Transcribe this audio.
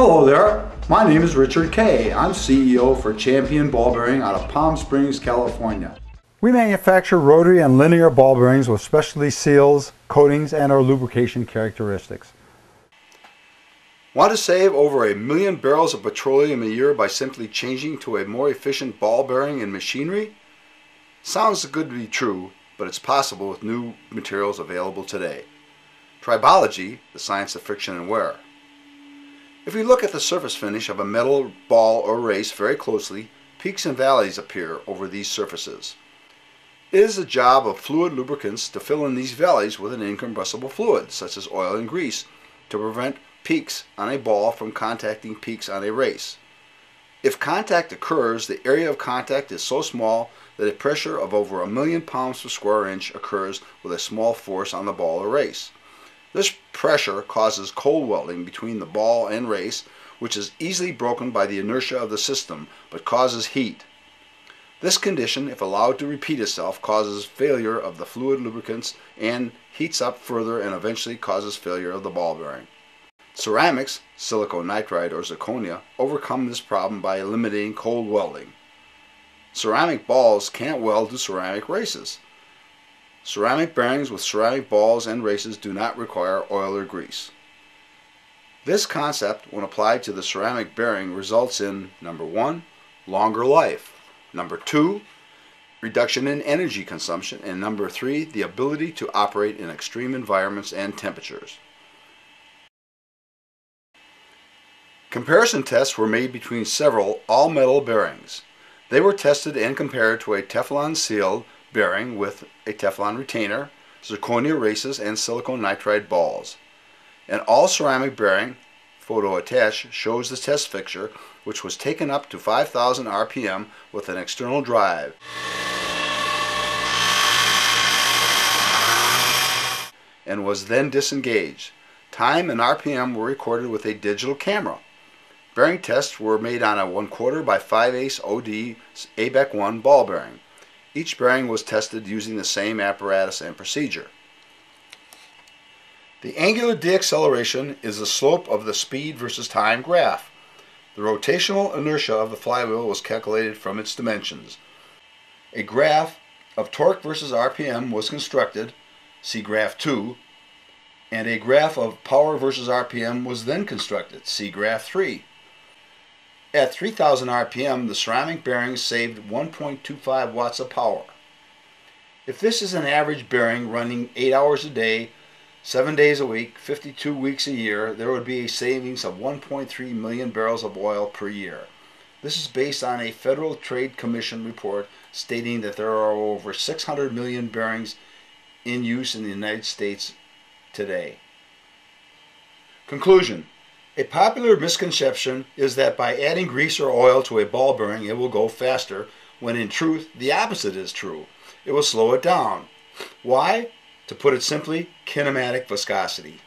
Hello there, my name is Richard Kay. I'm CEO for Champion Ball Bearing out of Palm Springs, California. We manufacture rotary and linear ball bearings with specialty seals, coatings, and our lubrication characteristics. Want to save over 1 million barrels of petroleum a year by simply changing to a more efficient ball bearing and machinery? Sounds good to be true, but it's possible with new materials available today. Tribology, the science of friction and wear. If we look at the surface finish of a metal ball or race very closely, peaks and valleys appear over these surfaces. It is the job of fluid lubricants to fill in these valleys with an incombustible fluid, such as oil and grease, to prevent peaks on a ball from contacting peaks on a race. If contact occurs, the area of contact is so small that a pressure of over 1 million pounds per square inch occurs with a small force on the ball or race. This pressure causes cold welding between the ball and race, which is easily broken by the inertia of the system, but causes heat. This condition, if allowed to repeat itself, causes failure of the fluid lubricants and heats up further and eventually causes failure of the ball bearing. Ceramics, silicon nitride or zirconia, overcome this problem by eliminating cold welding. Ceramic balls can't weld to ceramic races. Ceramic bearings with ceramic balls and races do not require oil or grease. This concept, when applied to the ceramic bearing, results in number 1, longer life, number 2, reduction in energy consumption, and number 3, the ability to operate in extreme environments and temperatures. Comparison tests were made between several all-metal bearings. They were tested and compared to a Teflon sealed bearing with a Teflon retainer, zirconia races, and silicon nitride balls. An all-ceramic bearing, photo attached, shows the test fixture, which was taken up to 5,000 RPM with an external drive. And was then disengaged. Time and RPM were recorded with a digital camera. Bearing tests were made on a 1/4 by 5/8 OD ABEC 1 ball bearing. Each bearing was tested using the same apparatus and procedure. The angular deacceleration is the slope of the speed versus time graph. The rotational inertia of the flywheel was calculated from its dimensions. A graph of torque versus RPM was constructed, see graph 2, and a graph of power versus RPM was then constructed, see graph 3. At 3,000 RPM, the ceramic bearings saved 1.25 watts of power. If this is an average bearing running 8 hours a day, 7 days a week, 52 weeks a year, there would be a savings of 1.3 million barrels of oil per year. This is based on a Federal Trade Commission report stating that there are over 600 million bearings in use in the United States today. Conclusion. A popular misconception is that by adding grease or oil to a ball bearing it will go faster, when in truth the opposite is true. It will slow it down. Why? To put it simply, kinematic viscosity.